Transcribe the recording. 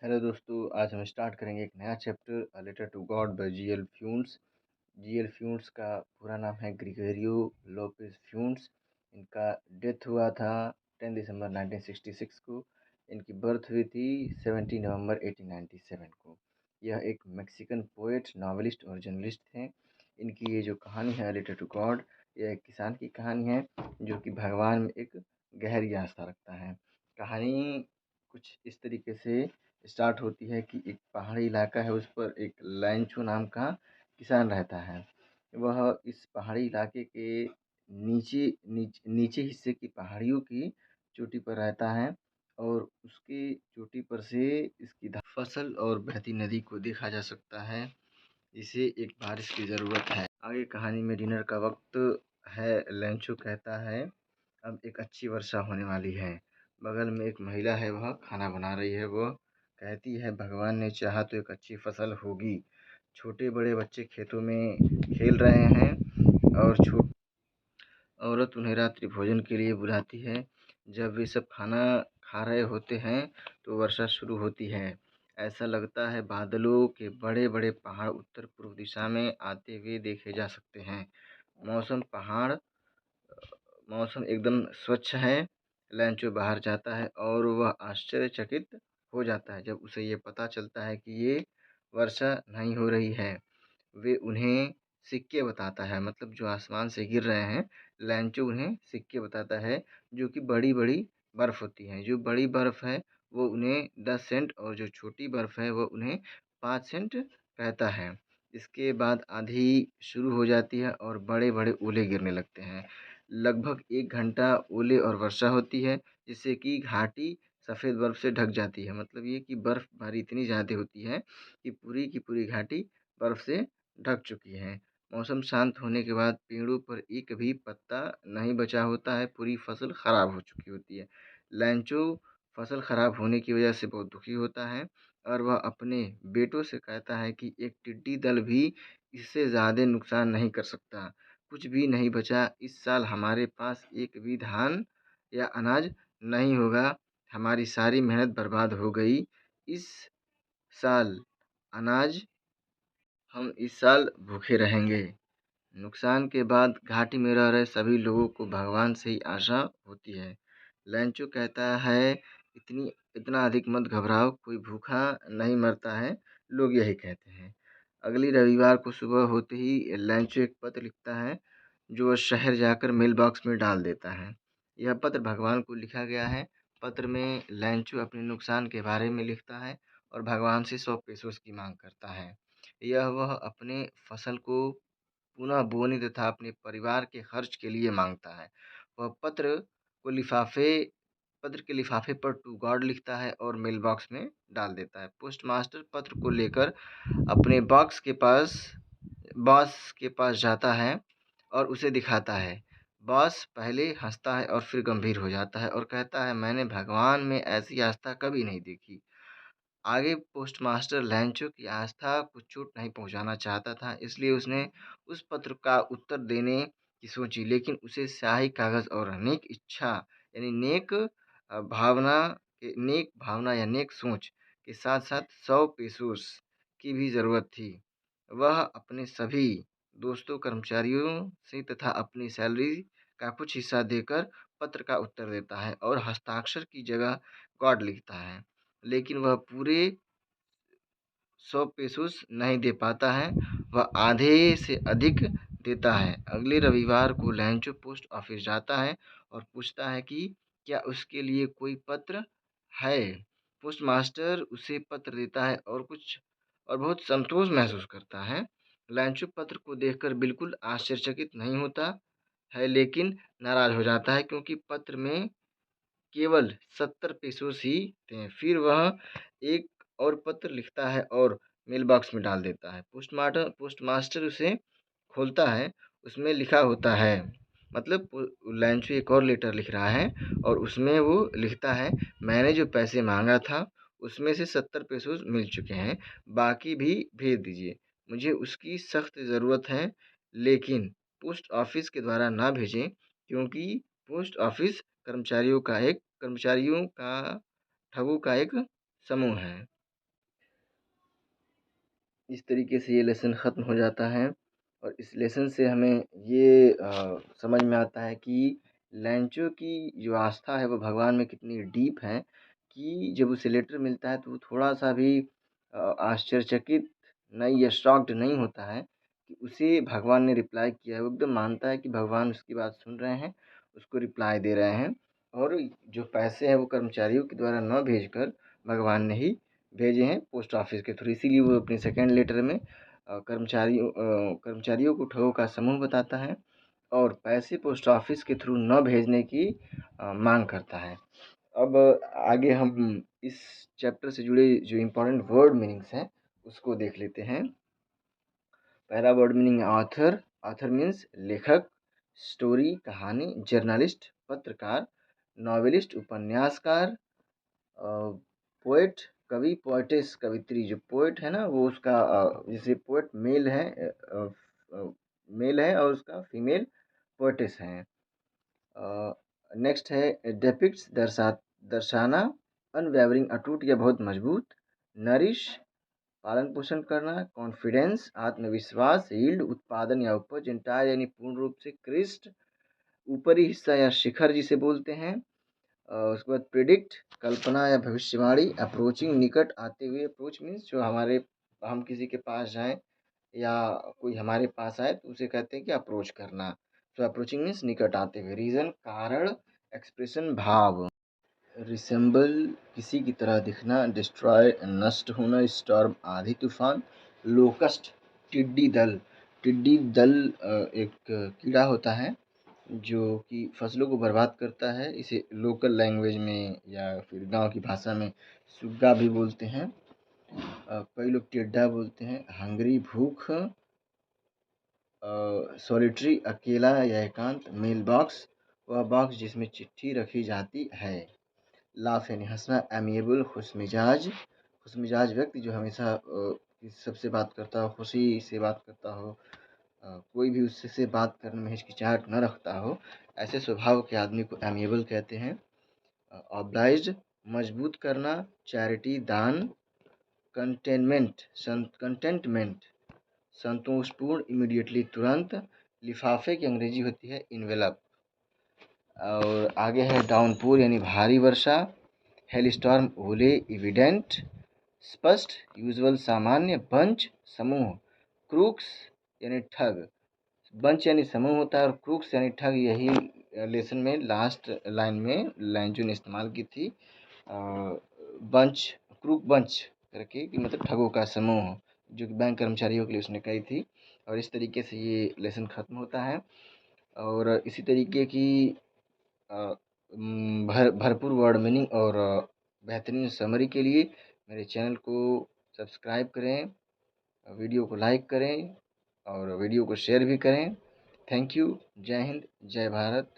Hello दोस्तों, आज हम स्टार्ट करेंगे एक नया chapter a letter to God by G L Fuentes. G L Fuentes का पूरा नाम है ग्रिगोरियो लोपेस फ्यून्स। इनका डेथ हुआ था 10 दिसंबर 1966 को। इनकी बर्थ हुई थी 17 नवंबर 1897 को। यह एक मैक्सिकन पोएट, नॉवेलिस्ट और जर्नलिस्ट थे। इनकी ये जो कहानी है लेटर टू गॉड, यह एक किसान की कहानी है जो कि भगवान में एक गहरी आस्था रखता है। कहानी कुछ इस तरीके से स्टार्ट होती है कि एक पहाड़ी इलाका है, उस पर एक लैंचो नाम का किसान रहता है। वह इस पहाड़ी इलाके के नीचे हिस्से की पहाड़ियों की चोटी पर रहता है और उसकी चोटी पर से इसकी फसल और बहती नदी को देखा जा सकता है। इसे एक बारिश की ज़रूरत है। आगे कहानी में डिनर का वक्त है। लैंचो कहता है अब एक अच्छी वर्षा होने वाली है। बगल में एक महिला है, वह खाना बना रही है। वह कहती है भगवान ने चाहा तो एक अच्छी फसल होगी। छोटे बड़े बच्चे खेतों में खेल रहे हैं और औरत उन्हें रात्रि भोजन के लिए बुलाती है। जब वे सब खाना खा रहे होते हैं तो वर्षा शुरू होती है। ऐसा लगता है बादलों के बड़े बड़े पहाड़ उत्तर पूर्व दिशा में आते हुए देखे जा सकते हैं। मौसम पहाड़ मौसम एकदम स्वच्छ है। लैंचो बाहर जाता है और वह आश्चर्यचकित हो जाता है जब उसे ये पता चलता है कि ये वर्षा नहीं हो रही है। वे उन्हें सिक्के बताता है, मतलब जो आसमान से गिर रहे हैं। लैंचो उन्हें सिक्के बताता है जो कि बड़ी-बड़ी बर्फ़ होती हैं। जो बड़ी बर्फ़ है वो उन्हें 10 सेंट और जो छोटी बर्फ़ है वो उन्हें 5 सेंट कहता है। इसके बाद आँधी शुरू हो जाती है और बड़े-बड़े ओले गिरने लगते हैं। लगभग 1 घंटा ओले और वर्षा होती है जिससे कि घाटी सफ़ेद बर्फ़ से ढक जाती है। मतलब ये कि बर्फ़बारी इतनी ज़्यादा होती है कि पूरी की पूरी घाटी बर्फ़ से ढक चुकी है। मौसम शांत होने के बाद पेड़ों पर एक भी पत्ता नहीं बचा होता है, पूरी फसल खराब हो चुकी होती है। लैंचो फसल खराब होने की वजह से बहुत दुखी होता है और वह अपने बेटों से कहता है कि एक टिड्डी दल भी इससे ज़्यादा नुकसान नहीं कर सकता। कुछ भी नहीं बचा, इस साल हमारे पास एक भी धान या अनाज नहीं होगा। हमारी सारी मेहनत बर्बाद हो गई। इस साल अनाज हम इस साल भूखे रहेंगे। नुकसान के बाद घाटी में रह रहे सभी लोगों को भगवान से ही आशा होती है। लैंचो कहता है इतना अधिक मत घबराओ, कोई भूखा नहीं मरता है, लोग यही कहते हैं। अगली रविवार को सुबह होते ही लैंचो एक पत्र लिखता है जो वह शहर जाकर मेल बॉक्स में डाल देता है। यह पत्र भगवान को लिखा गया है। पत्र में लैंचो अपने नुकसान के बारे में लिखता है और भगवान से 100 पेसोस की मांग करता है। यह वह अपने फसल को पुनः बोने तथा अपने परिवार के खर्च के लिए माँगता है। वह पत्र के लिफ़ाफ़े पर टू गॉड लिखता है और मेल बॉक्स में डाल देता है। पोस्टमास्टर पत्र को लेकर अपने बॉस के पास जाता है और उसे दिखाता है। बॉस पहले हँसता है और फिर गंभीर हो जाता है और कहता है मैंने भगवान में ऐसी आस्था कभी नहीं देखी। आगे पोस्टमास्टर लैंचो की आस्था को चोट नहीं पहुँचाना चाहता था, इसलिए उसने उस पत्र का उत्तर देने की सोची, लेकिन उसे स्याही कागज़ और यानी नेक भावना या नेक सोच के साथ-साथ 100 पेसोस की भी ज़रूरत थी। वह अपने सभी दोस्तों, कर्मचारियों से तथा अपनी सैलरी का कुछ हिस्सा देकर पत्र का उत्तर देता है और हस्ताक्षर की जगह गॉड लिखता है। लेकिन वह पूरे 100 पेसोस नहीं दे पाता है, वह आधे से अधिक देता है। अगले रविवार को लैंचो पोस्ट ऑफिस जाता है और पूछता है कि क्या उसके लिए कोई पत्र है। पोस्टमास्टर उसे पत्र देता है और बहुत संतोष महसूस करता है। लैंचो पत्र को देखकर बिल्कुल आश्चर्यचकित नहीं होता है, लेकिन नाराज़ हो जाता है क्योंकि पत्र में केवल 70 पेसोस ही थे। फिर वह एक और पत्र लिखता है और मेल बॉक्स में डाल देता है। पोस्टमास्टर उसे खोलता है, उसमें लिखा होता है, मतलब लैंचो एक और लेटर लिख रहा है और उसमें वो लिखता है मैंने जो पैसे माँगा था उसमें से 70 पेसोस मिल चुके हैं, बाकी भी भेज दीजिए। मुझे उसकी सख्त ज़रूरत है, लेकिन पोस्ट ऑफिस के द्वारा ना भेजें क्योंकि पोस्ट ऑफिस कर्मचारियों का ठगों का एक समूह है। इस तरीके से ये लेसन ख़त्म हो जाता है और इस लेसन से हमें ये समझ में आता है कि लैंचो की जो आस्था है वो भगवान में कितनी डीप है कि जब उसे लेटर मिलता है तो वो थोड़ा-सा भी आश्चर्यचकित नहीं या शॉक्ड नहीं होता है कि उसे भगवान ने रिप्लाई किया है। वो एकदम मानता है कि भगवान उसकी बात सुन रहे हैं, उसको रिप्लाई दे रहे हैं और जो पैसे हैं वो कर्मचारियों के द्वारा ना भेजकर भगवान ने ही भेजे हैं पोस्ट ऑफिस के थ्रू। इसीलिए वो अपने सेकंड लेटर में कर्मचारियों को ठगों का समूह बताता है और पैसे पोस्ट ऑफिस के थ्रू न भेजने की मांग करता है। अब आगे हम इस चैप्टर से जुड़े जो इम्पोर्टेंट वर्ड मीनिंग्स हैं उसको देख लेते हैं। पहला वर्ड मीनिंग है ऑथर। ऑथर मीन्स लेखक, स्टोरी कहानी, जर्नलिस्ट पत्रकार, नॉवेलिस्ट उपन्यासकार, पोएट कवि, पोएटेस कवित्री। जो पोएट है ना वो उसका जैसे पोएट मेल है और उसका फीमेल पोएटेस है। नेक्स्ट है डेपिक्ट्स दर्शाना, अनवेवरिंग अटूट या बहुत मजबूत, नरिश पालन पोषण करना, कॉन्फिडेंस आत्मविश्वास, यील्ड उत्पादन या उपज, एंटायर यानी पूर्ण रूप से, क्रिस्ट ऊपरी हिस्सा या शिखर जिसे बोलते हैं। उसके बाद प्रिडिक्ट कल्पना या भविष्यवाणी, अप्रोचिंग निकट आते हुए, अप्रोच मीन्स जो हम किसी के पास जाएं या कोई हमारे पास आए तो उसे कहते हैं कि अप्रोच करना। तो अप्रोचिंग मीन्स निकट आते हुए। रीज़न कारण, एक्सप्रेशन भाव, रिसेंबल किसी की तरह दिखना, डिस्ट्रॉय नष्ट होना, स्टॉर्म आंधी तूफान, लोकस्ट टिड्डी दल। टिड्डी दल एक कीड़ा होता है जो कि फसलों को बर्बाद करता है। इसे लोकल लैंग्वेज में या फिर गांव की भाषा में सुग्गा भी बोलते हैं। कई लोग टिड्डा बोलते हैं। हंगरी भूख, सॉलिटरी अकेला या एकांत, मेल बॉक्स वह बॉक्स जिसमें चिट्ठी रखी जाती है। लाफ यानी हंसना, एमिएबल खुशमिजाज व्यक्ति जो हमेशा सबसे बात करता हो, खुशी से बात करता हो, कोई भी उससे से बात करने में हिचकिचाहट न रखता हो, ऐसे स्वभाव के आदमी को एमिएबल कहते हैं। ऑब्लाइज्ड मजबूत करना, चैरिटी दान, कंटेंटमेंट संतोषपूर्ण, इमीडिएटली तुरंत। लिफाफे की अंग्रेजी होती है इन्वेलप। और आगे है डाउनपूर यानी भारी वर्षा, हेलस्टॉर्म ओले इविडेंट स्पष्ट, यूजुअल सामान्य, बंच समूह, क्रूक्स यानी ठग। बंच यानी समूह होता है और क्रूक्स यानी ठग। यही लेसन में लास्ट लाइन जो ने इस्तेमाल की थी बंच, क्रूक बंच करके कि मतलब ठगों का समूह, जो कि बैंक कर्मचारियों के लिए उसने कही थी। और इस तरीके से ये लेसन ख़त्म होता है। और इसी तरीके की भरपूर वर्ड मीनिंग और बेहतरीन समरी के लिए मेरे चैनल को सब्सक्राइब करें, वीडियो को लाइक करें और वीडियो को शेयर भी करें। Thank you. जय हिंद, जय भारत।